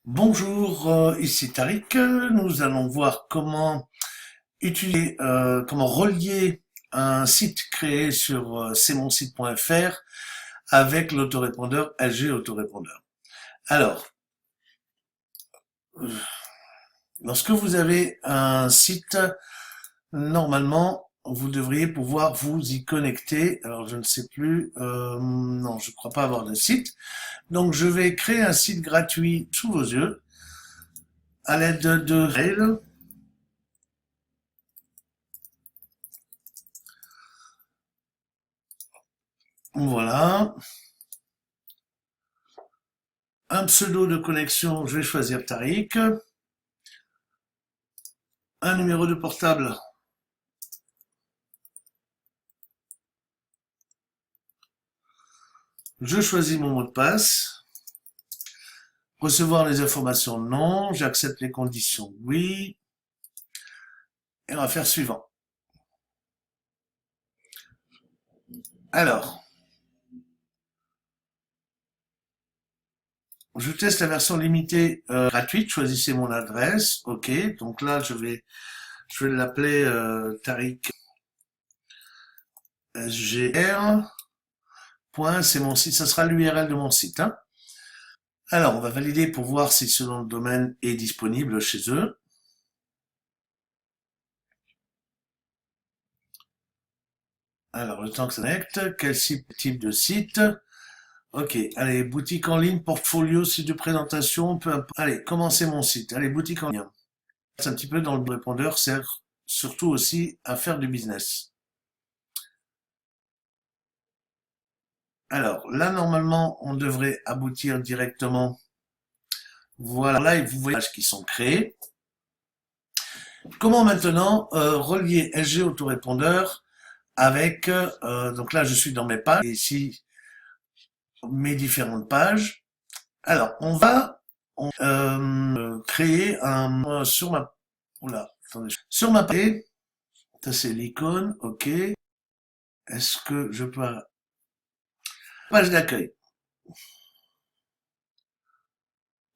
Bonjour, ici Tariq. Nous allons voir comment relier un site créé sur cmonsite.fr avec l'autorépondeur LG Autorépondeur. Alors, euh, lorsque vous avez un site, normalement, vous devriez pouvoir vous y connecter. Alors, je ne sais plus. Non, je ne crois pas avoir de site. Donc, je vais créer un site gratuit sous vos yeux à l'aide de Rails. Voilà. Un pseudo de connexion, je vais choisir Tariq. Un numéro de portable, je choisis mon mot de passe. Recevoir les informations, non. J'accepte les conditions, oui. Et on va faire suivant. Alors, je teste la version limitée gratuite. Choisissez mon adresse. OK. Donc là, je vais l'appeler Tariq SGR. C'est mon site. Ça sera l'URL de mon site. Hein. Alors, on va valider pour voir si ce nom de domaine est disponible chez eux. Alors, le temps que ça connecte, quel type de site? Ok, allez, boutique en ligne, portfolio, site de présentation, peu importe. Allez, commencez mon site. Allez, boutique en ligne. C'est un petit peu dans le répondeur, sert surtout aussi à faire du business. Alors, là, normalement, on devrait aboutir directement. Voilà, là, vous voyez les pages qui sont créées. Comment maintenant relier SG Autorépondeur avec, donc là, je suis dans mes pages, et ici, mes différentes pages. Alors, on va créer un sur ma oula, attendez, sur ma page. Ça c'est l'icône, ok. Est-ce que je peux page d'accueil.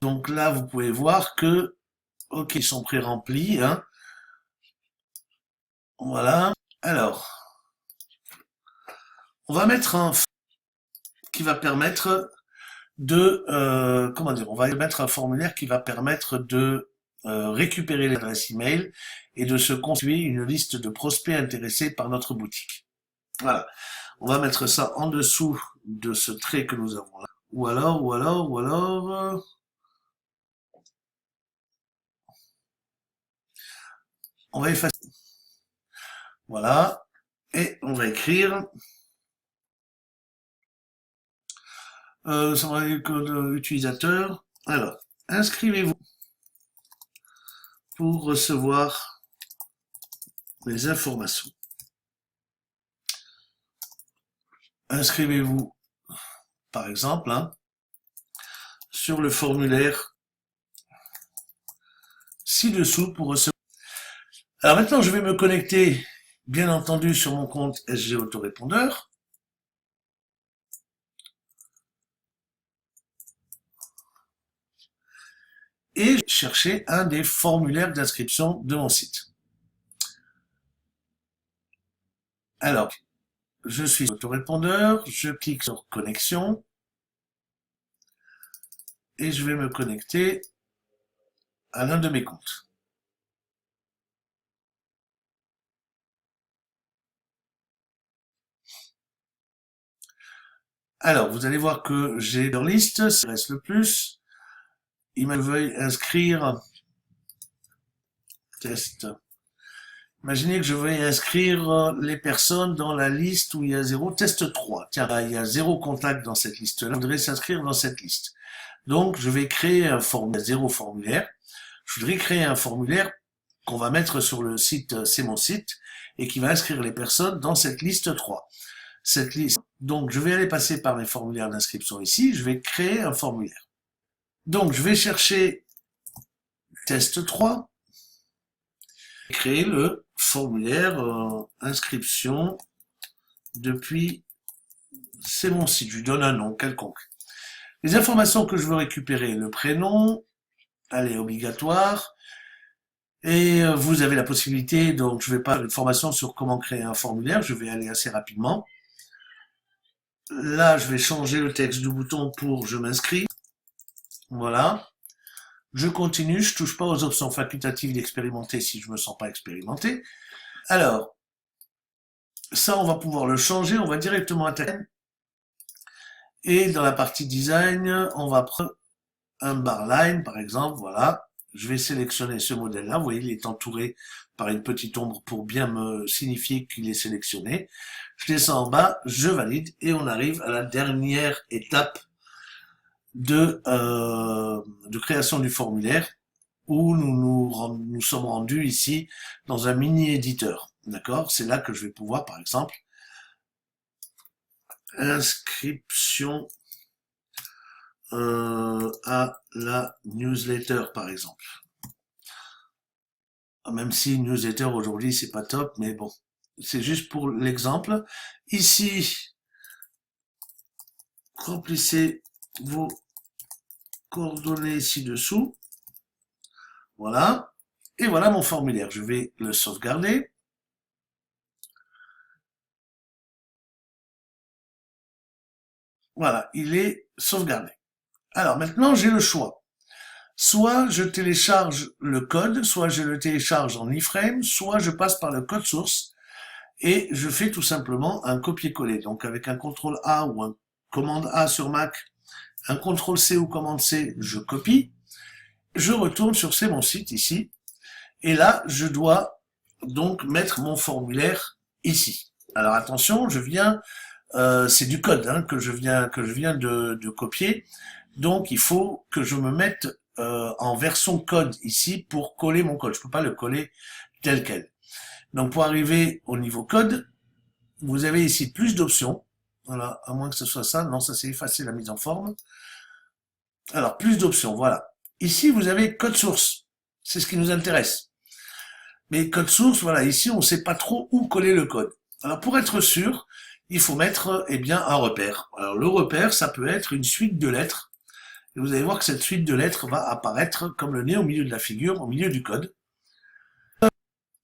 Donc là, vous pouvez voir que ok, ils sont pré-remplis, hein. Voilà. Alors, on va mettre un qui va permettre de comment dire, on va mettre un formulaire qui va permettre de récupérer l'adresse email et de se constituer une liste de prospects intéressés par notre boutique. Voilà. On va mettre ça en dessous de ce trait que nous avons là. Ou alors, on va effacer. Voilà. Et on va écrire, ça va être code utilisateur. Alors, inscrivez-vous pour recevoir les informations. Inscrivez-vous, par exemple, hein, sur le formulaire ci-dessous pour recevoir. Alors maintenant, je vais me connecter, bien entendu, sur mon compte SG Autorépondeur. Et chercher un des formulaires d'inscription de mon site. Alors, je suis autorépondeur, je clique sur connexion et je vais me connecter à l'un de mes comptes. Alors, vous allez voir que j'ai leur liste, ça reste le plus. Il me veuille inscrire test. Imaginez que je veuille inscrire les personnes dans la liste où il y a 0 test 3. Tiens, là, il y a 0 contact dans cette liste-là. Je voudrais s'inscrire dans cette liste. Donc, je vais créer un formulaire, 0 formulaire. Je voudrais créer un formulaire qu'on va mettre sur le site C'est mon site et qui va inscrire les personnes dans cette liste 3. Cette liste. Donc, je vais aller passer par mes formulaires d'inscription ici. Je vais créer un formulaire. Donc, je vais chercher test 3, créer le formulaire inscription depuis C'est mon site. Je lui donne un nom quelconque. Les informations que je veux récupérer, le prénom, elle est obligatoire. Et vous avez la possibilité, donc je vais pas faire une formation sur comment créer un formulaire, je vais aller assez rapidement. Là, je vais changer le texte du bouton pour je m'inscris. Voilà. Je continue, je touche pas aux options facultatives d'expérimenter si je me sens pas expérimenté. Alors, ça, on va pouvoir le changer, on va directement attaquer. Et dans la partie design, on va prendre un barline, par exemple, voilà. Je vais sélectionner ce modèle-là. Vous voyez, il est entouré par une petite ombre pour bien me signifier qu'il est sélectionné. Je descends en bas, je valide et on arrive à la dernière étape de création du formulaire où nous sommes rendus ici dans un mini éditeur. D'accord? C'est là que je vais pouvoir, par exemple, inscription à la newsletter, par exemple. Même si newsletter aujourd'hui c'est pas top, mais bon, c'est juste pour l'exemple. Ici, remplissez vos coordonnées ci-dessous. Voilà. Et voilà mon formulaire. Je vais le sauvegarder. Voilà, il est sauvegardé. Alors maintenant, j'ai le choix. Soit je télécharge le code, soit je le télécharge en iframe, soit je passe par le code source et je fais tout simplement un copier-coller. Donc avec un CTRL A ou un commande A sur Mac, un CTRL C ou commande C, je copie. Je retourne sur C'est mon site ici. Et là, je dois donc mettre mon formulaire ici. Alors attention, c'est du code hein, que je viens de copier. Donc il faut que je me mette en version code ici pour coller mon code. Je peux pas le coller tel quel. Donc pour arriver au niveau code, vous avez ici plus d'options. Voilà, à moins que ce soit ça. Non, ça c'est effacer la mise en forme. Alors plus d'options, voilà. Ici vous avez code source. C'est ce qui nous intéresse. Mais code source, voilà, ici on ne sait pas trop où coller le code. Alors pour être sûr, il faut mettre eh bien un repère. Alors le repère, ça peut être une suite de lettres. Et vous allez voir que cette suite de lettres va apparaître comme le nez au milieu de la figure, au milieu du code.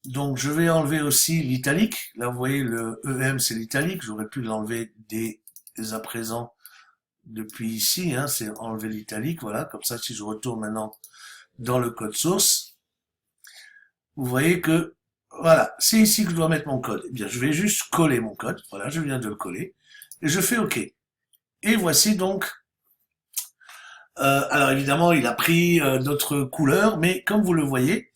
Donc je vais enlever aussi l'italique. Là vous voyez le EM c'est l'italique. J'aurais pu l'enlever dès à présent depuis ici. Hein, c'est enlever l'italique. Voilà, comme ça si je retourne maintenant dans le code source, vous voyez que voilà, c'est ici que je dois mettre mon code. Eh bien, je vais juste coller mon code. Voilà, je viens de le coller. Et je fais OK. Et voici donc... alors évidemment, il a pris d'autres couleurs, mais comme vous le voyez,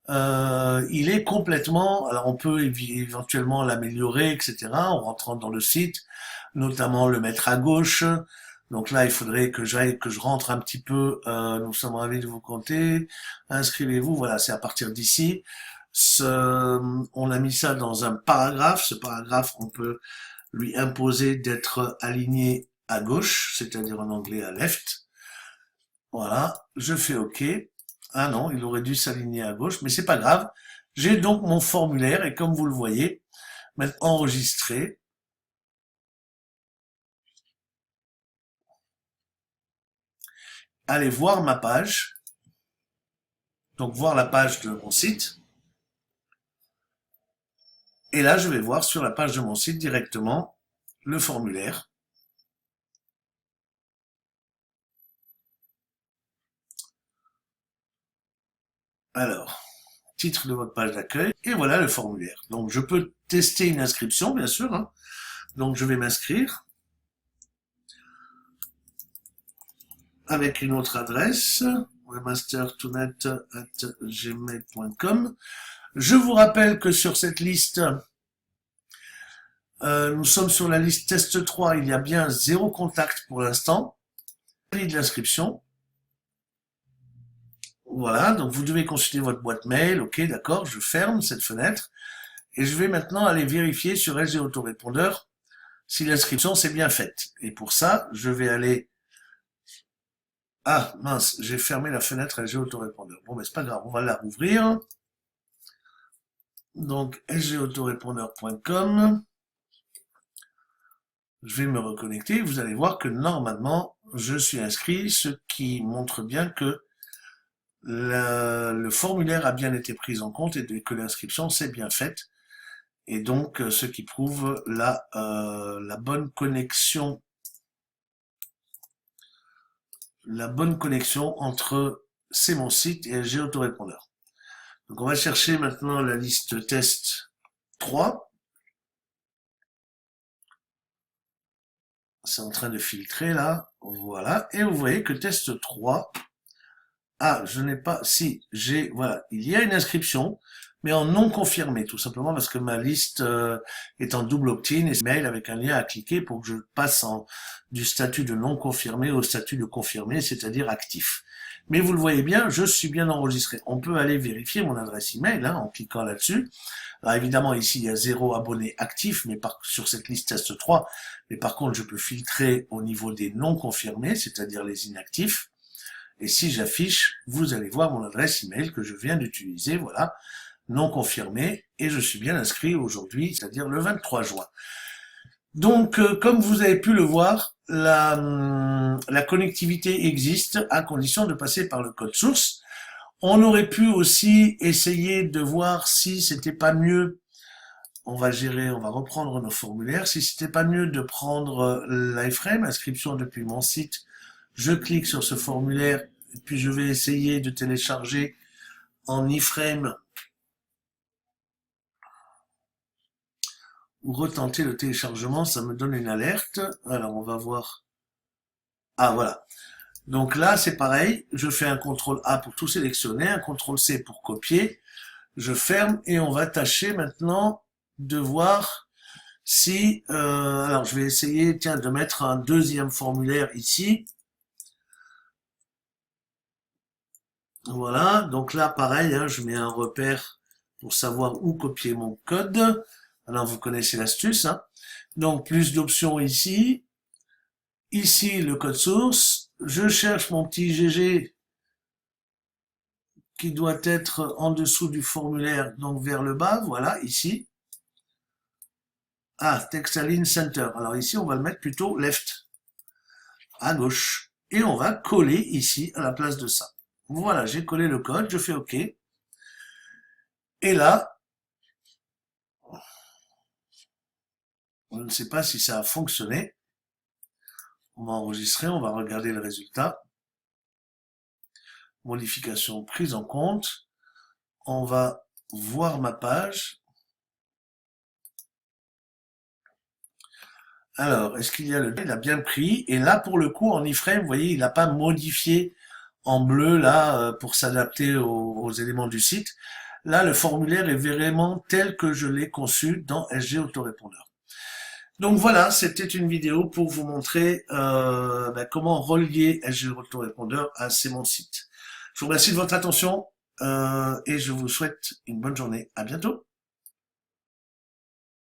il est complètement... Alors on peut éventuellement l'améliorer, etc. en rentrant dans le site, notamment le mettre à gauche. Donc là, il faudrait que je rentre un petit peu. Nous sommes ravis de vous compter. Inscrivez-vous. Voilà, c'est à partir d'ici. On a mis ça dans un paragraphe. Ce paragraphe, on peut lui imposer d'être aligné à gauche, c'est-à-dire en anglais à left. Voilà, je fais OK. Ah non, il aurait dû s'aligner à gauche, mais c'est pas grave. J'ai donc mon formulaire et comme vous le voyez, maintenant enregistré. Allez voir ma page. Donc voir la page de mon site. Et là, je vais voir sur la page de mon site directement le formulaire. Alors, titre de votre page d'accueil, et voilà le formulaire. Donc je peux tester une inscription, bien sûr. Hein. Donc je vais m'inscrire avec une autre adresse, webmastertonet@gmail.com. Je vous rappelle que sur cette liste, nous sommes sur la liste test 3, il y a bien 0 contact pour l'instant. De l'inscription. Voilà, donc vous devez consulter votre boîte mail, ok, d'accord, je ferme cette fenêtre, et je vais maintenant aller vérifier sur SG Autorépondeur si l'inscription s'est bien faite. Et pour ça, je vais aller... Ah, mince, j'ai fermé la fenêtre SG Autorépondeur. Bon, mais c'est pas grave, on va la rouvrir. Donc, sgautorépondeur.com. Je vais me reconnecter, vous allez voir que normalement, je suis inscrit, ce qui montre bien que le formulaire a bien été pris en compte et que l'inscription s'est bien faite. Et donc, ce qui prouve la bonne connexion entre C'est mon site et SG Autorépondeur. Donc, on va chercher maintenant la liste test 3. C'est en train de filtrer là. Voilà. Et vous voyez que test 3. Ah, je n'ai pas, si, voilà, il y a une inscription, mais en non confirmé, tout simplement parce que ma liste est en double opt-in et mail avec un lien à cliquer pour que je passe du statut de non confirmé au statut de confirmé, c'est-à-dire actif. Mais vous le voyez bien, je suis bien enregistré. On peut aller vérifier mon adresse email hein, en cliquant là-dessus. Alors évidemment, ici, il y a 0 abonné actif, mais sur cette liste test 3, mais par contre, je peux filtrer au niveau des non confirmés, c'est-à-dire les inactifs. Et si j'affiche, vous allez voir mon adresse email que je viens d'utiliser, voilà, non confirmé, et je suis bien inscrit aujourd'hui, c'est-à-dire le 23 juin. Donc, comme vous avez pu le voir, la connectivité existe à condition de passer par le code source. On aurait pu aussi essayer de voir si c'était pas mieux, on va reprendre nos formulaires, si c'était pas mieux de prendre l'iframe, inscription depuis mon site. Je clique sur ce formulaire et puis je vais essayer de télécharger en iframe ou retenter le téléchargement, ça me donne une alerte. Alors on va voir. Ah voilà. Donc là c'est pareil, je fais un CTRL A pour tout sélectionner, un CTRL C pour copier, je ferme et on va tâcher maintenant de voir si... alors je vais essayer tiens, de mettre un deuxième formulaire ici. Voilà, donc là pareil, hein, je mets un repère pour savoir où copier mon code. Alors vous connaissez l'astuce. Hein. Donc plus d'options ici. Ici le code source. Je cherche mon petit GG qui doit être en dessous du formulaire, donc vers le bas, voilà, ici. Ah, Text Align Center. Alors ici on va le mettre plutôt left, à gauche. Et on va coller ici à la place de ça. Voilà, j'ai collé le code, je fais OK. Et là, on ne sait pas si ça a fonctionné. On va enregistrer, on va regarder le résultat. Modification prise en compte. On va voir ma page. Alors, est-ce qu'il y a il a bien pris. Et là, pour le coup, en iframe, vous voyez, il n'a pas modifié en bleu, là, pour s'adapter aux éléments du site. Là, le formulaire est vraiment tel que je l'ai conçu dans SG Autorépondeur. Donc voilà, c'était une vidéo pour vous montrer comment relier SG Autorépondeur à C'est mon site. Je vous remercie de votre attention et je vous souhaite une bonne journée. À bientôt.